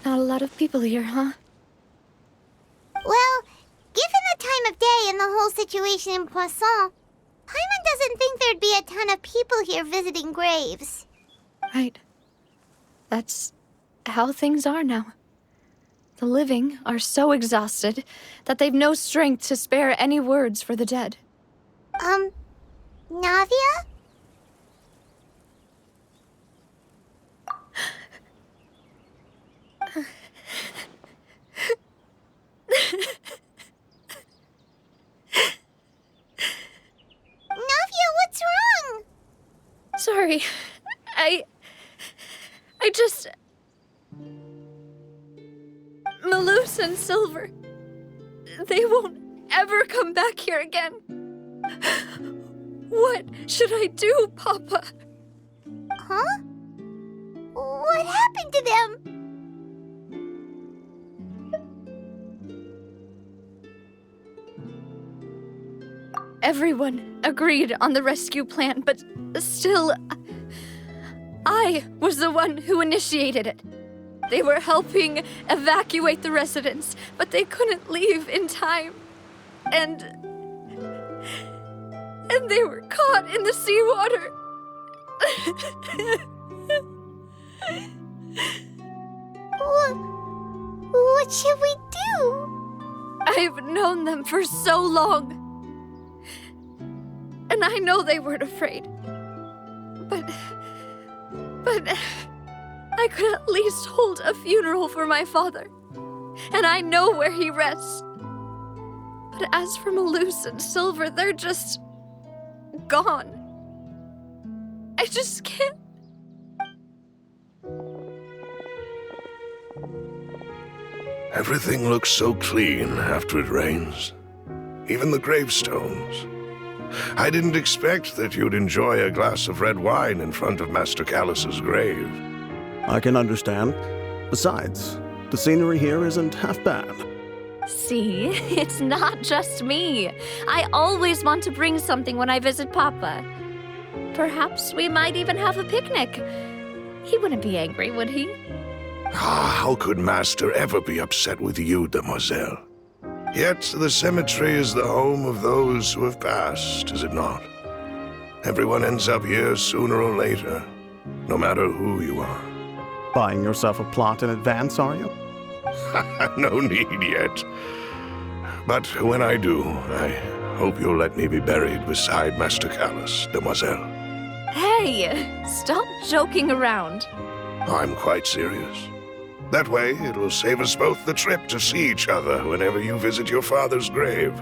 Not a lot of people here, huh? Well, given the time of day and the whole situation in Poisson, Paimon doesn't think there'd be a ton of people here visiting graves. Right. That's how things are now. The living are so exhausted that they've no strength to spare any words for the dead. Navia? Navia, what's wrong? Sorry. I just... Melus and Silver. They won't ever come back here again. What should I do, Papa? Huh? What happened to them? Everyone agreed on the rescue plan, but still, I was the one who initiated it. They were helping evacuate the residents, but they couldn't leave in time. And they were caught in the seawater. What should we do? I've known them for so long. And I know they weren't afraid. But I could at least hold a funeral for my father. And I know where he rests. But as for Melus and Silver, they're just gone. I just can't. Everything looks so clean after it rains. Even the gravestones. I didn't expect that you'd enjoy a glass of red wine in front of Master Callus's grave. I can understand. Besides, the scenery here isn't half bad. See, it's not just me. I always want to bring something when I visit Papa. Perhaps we might even have a picnic. He wouldn't be angry, would he? How could Master ever be upset with you, demoiselle? Yet the cemetery is the home of those who have passed, is it not? Everyone ends up here sooner or later, no matter who you are. Buying yourself a plot in advance, are you? No need yet. But when I do, I hope you'll let me be buried beside Master Callus, demoiselle. Hey, stop joking around. I'm quite serious. That way, it'll save us both the trip to see each other whenever you visit your father's grave.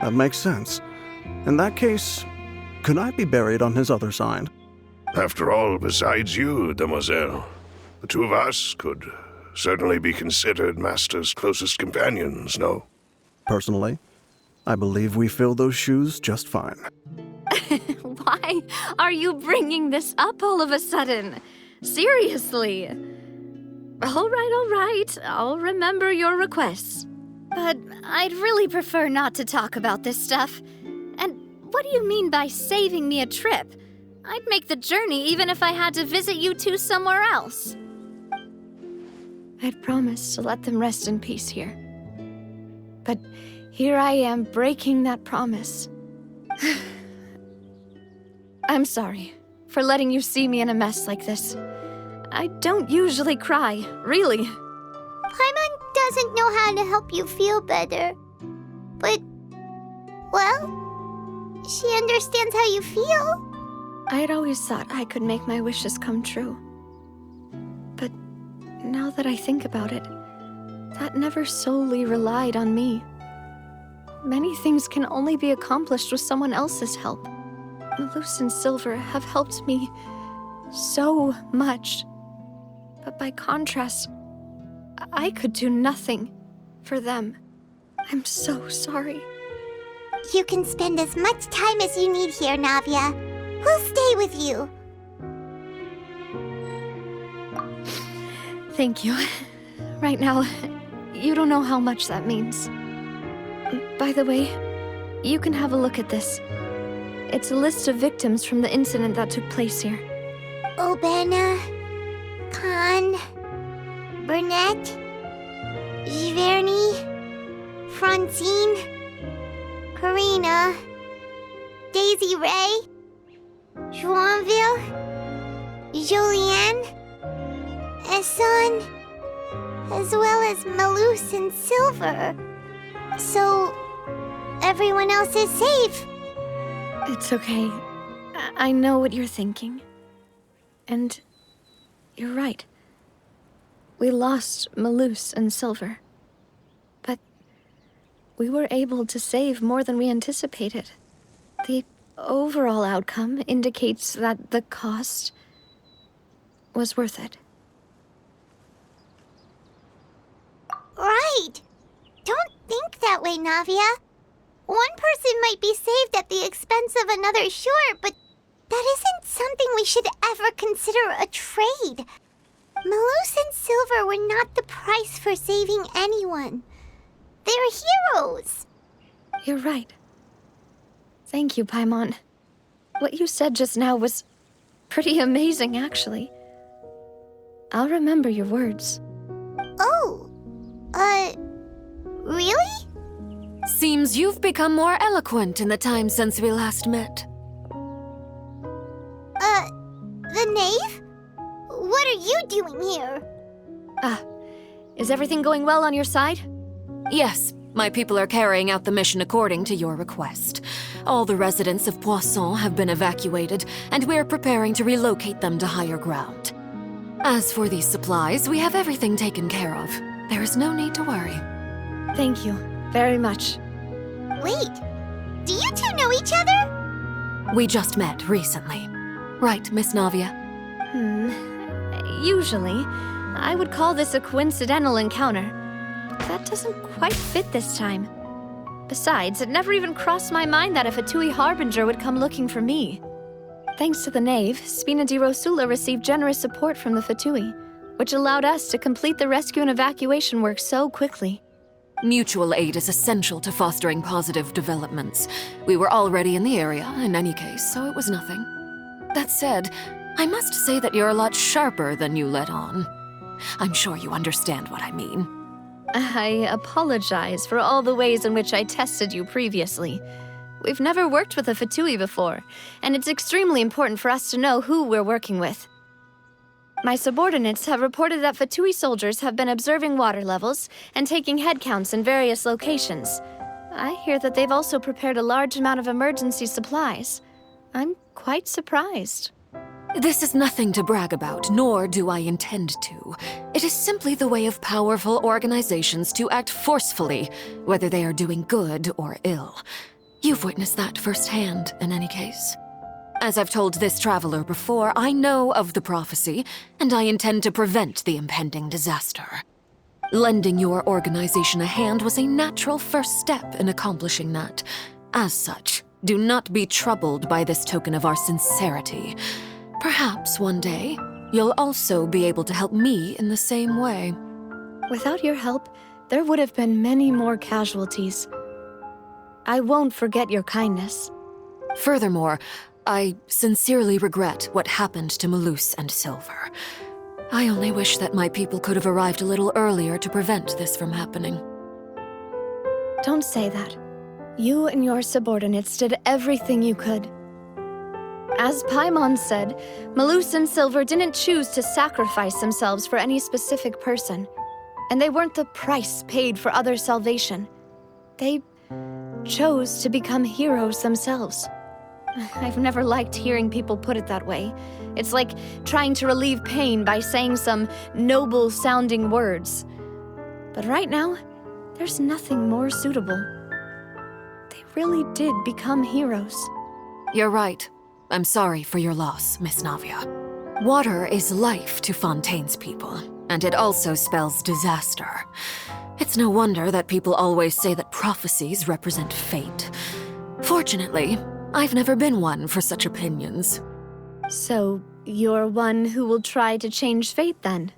That makes sense. In that case, could I be buried on his other side? After all, besides you, demoiselle, the two of us could certainly be considered Master's closest companions, no? Personally, I believe we fill those shoes just fine. Why are you bringing this up all of a sudden? Seriously. All right. I'll remember your requests. But I'd really prefer not to talk about this stuff. And what do you mean by saving me a trip? I'd make the journey even if I had to visit you two somewhere else. I'd promised to let them rest in peace here. But here I am breaking that promise. I'm sorry for letting you see me in a mess like this. I don't usually cry, really. Paimon doesn't know how to help you feel better. But, well, she understands how you feel. I'd always thought I could make my wishes come true. But now that I think about it, that never solely relied on me. Many things can only be accomplished with someone else's help. Melus and Silver have helped me so much. But by contrast, I could do nothing for them. I'm so sorry. You can spend as much time as you need here, Navia. We'll stay with you. Thank you. Right now, you don't know how much that means. By the way, you can have a look at this. It's a list of victims from the incident that took place here. Obena, Khan, Burnett, Giverny, Francine, Karina, Daisy Ray, Joinville, Julianne, Esson, as well as melus and Silver. So, everyone else is safe. It's okay. I know what you're thinking. And you're right. We lost melus and Silver. But we were able to save more than we anticipated. The overall outcome indicates that the cost was worth it. Right. Don't think that way, Navia. One person might be saved at the expense of another, sure, but that isn't something we should ever consider a trade. Melus and Silver were not the price for saving anyone. They're heroes. You're right. Thank you, Paimon. What you said just now was pretty amazing, actually. I'll remember your words. Oh, really? Seems you've become more eloquent in the time since we last met. The knave? What are you doing here? Is everything going well on your side? Yes, my people are carrying out the mission according to your request. All the residents of Poisson have been evacuated, and we're preparing to relocate them to higher ground. As for these supplies, we have everything taken care of. There is no need to worry. Thank you very much. Wait, do you two know each other? We just met recently. Right, Miss Navia? Usually, I would call this a coincidental encounter. But that doesn't quite fit this time. Besides, it never even crossed my mind that a Fatui Harbinger would come looking for me. Thanks to the Knave, Spina di Rosula received generous support from the Fatui, which allowed us to complete the rescue and evacuation work so quickly. Mutual aid is essential to fostering positive developments. We were already in the area, in any case, so it was nothing. That said, I must say that you're a lot sharper than you let on. I'm sure you understand what I mean. I apologize for all the ways in which I tested you previously. We've never worked with a Fatui before, and it's extremely important for us to know who we're working with. My subordinates have reported that Fatui soldiers have been observing water levels and taking head counts in various locations. I hear that they've also prepared a large amount of emergency supplies. I'm quite surprised. This is nothing to brag about, nor do I intend to. It is simply the way of powerful organizations to act forcefully, whether they are doing good or ill. You've witnessed that firsthand, in any case. As I've told this traveler before, I know of the prophecy, and I intend to prevent the impending disaster. Lending your organization a hand was a natural first step in accomplishing that. As such, do not be troubled by this token of our sincerity. Perhaps one day, you'll also be able to help me in the same way. Without your help, there would have been many more casualties. I won't forget your kindness. Furthermore, I sincerely regret what happened to melus and Silver. I only wish that my people could have arrived a little earlier to prevent this from happening. Don't say that. You and your subordinates did everything you could. As Paimon said, melus and Silver didn't choose to sacrifice themselves for any specific person, and they weren't the price paid for other salvation. They chose to become heroes themselves. I've never liked hearing people put it that way. It's like trying to relieve pain by saying some noble-sounding words. But right now, there's nothing more suitable. They really did become heroes. You're right. I'm sorry for your loss, Miss Navia. Water is life to Fontaine's people, and it also spells disaster. It's no wonder that people always say that prophecies represent fate. Fortunately, I've never been one for such opinions. So, you're one who will try to change fate, then?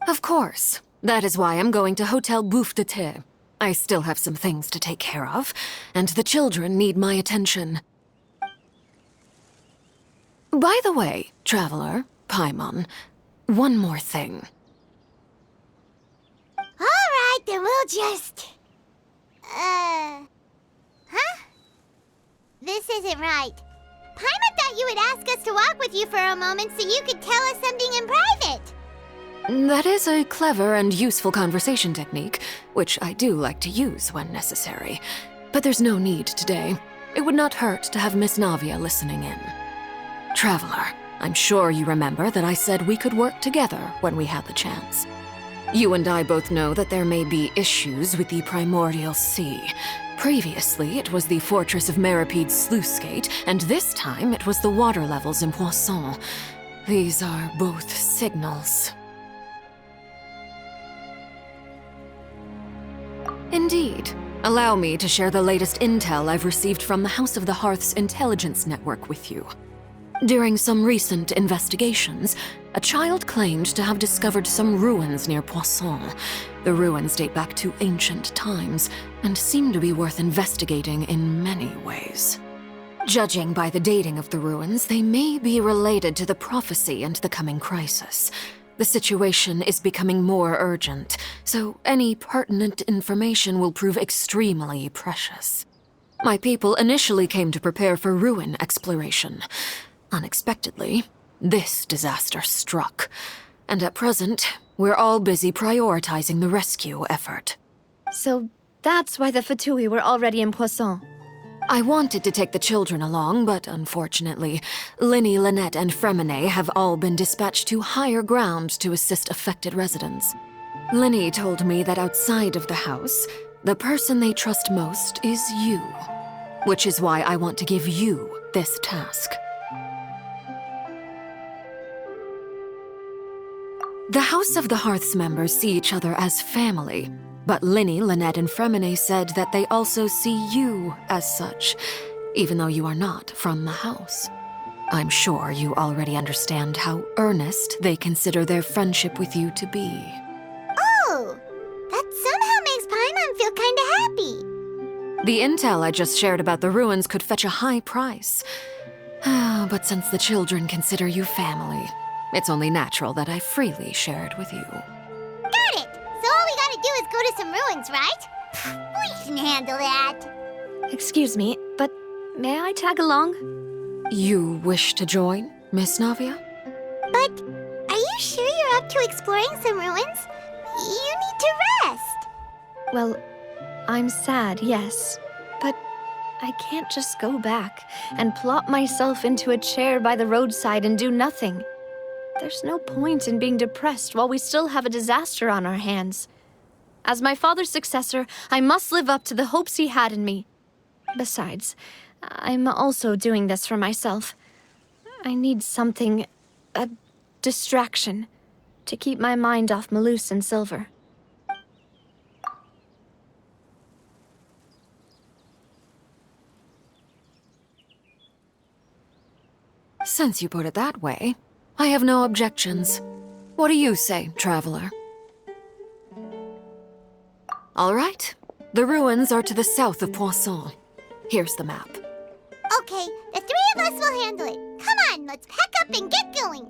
Of course. That is why I'm going to Hotel Bouffe de Thé. I still have some things to take care of, and the children need my attention. By the way, traveler, Paimon, one more thing. right, then we'll just... Huh? This isn't right. Paimon thought you would ask us to walk with you for a moment so you could tell us something in private. That is a clever and useful conversation technique, which I do like to use when necessary. But there's no need today. It would not hurt to have Miss Navia listening in. Traveler, I'm sure you remember that I said we could work together when we had the chance. You and I both know that there may be issues with the Primordial Sea. Previously, it was the fortress of Meripede's sluice gate, and this time it was the water levels in Poisson. These are both signals. Indeed. Allow me to share the latest intel I've received from the House of the Hearth's intelligence network with you. During some recent investigations, a child claimed to have discovered some ruins near Poisson. The ruins date back to ancient times and seem to be worth investigating in many ways. Judging by the dating of the ruins, they may be related to the prophecy and the coming crisis. The situation is becoming more urgent, so any pertinent information will prove extremely precious. My people initially came to prepare for ruin exploration. Unexpectedly, this disaster struck, and at present, we're all busy prioritizing the rescue effort. So that's why the Fatui were already in Poisson. I wanted to take the children along, but unfortunately, Linny, Lynette, and Fremine have all been dispatched to higher ground to assist affected residents. Linny told me that outside of the house, the person they trust most is you, which is why I want to give you this task. The House of the Hearth's members see each other as family, but Linny, Lynette, and Fremine said that they also see you as such, even though you are not from the house. I'm sure you already understand how earnest they consider their friendship with you to be. Oh, that somehow makes Paimon feel kinda happy. The intel I just shared about the ruins could fetch a high price. But since the children consider you family, it's only natural that I freely share it with you. Got it! So all we gotta do is go to some ruins, right? We can handle that. Excuse me, but may I tag along? You wish to join, Miss Navia? But are you sure you're up to exploring some ruins? You need to rest. Well, I'm sad, yes. But I can't just go back and plop myself into a chair by the roadside and do nothing. There's no point in being depressed while we still have a disaster on our hands. As my father's successor, I must live up to the hopes he had in me. Besides, I'm also doing this for myself. I need something, a distraction, to keep my mind off Melus and Silver. Since you put it that way, I have no objections. What do you say, traveler? All right. The ruins are to the south of Poisson. Here's the map. Okay, the three of us will handle it. Come on, let's pack up and get going.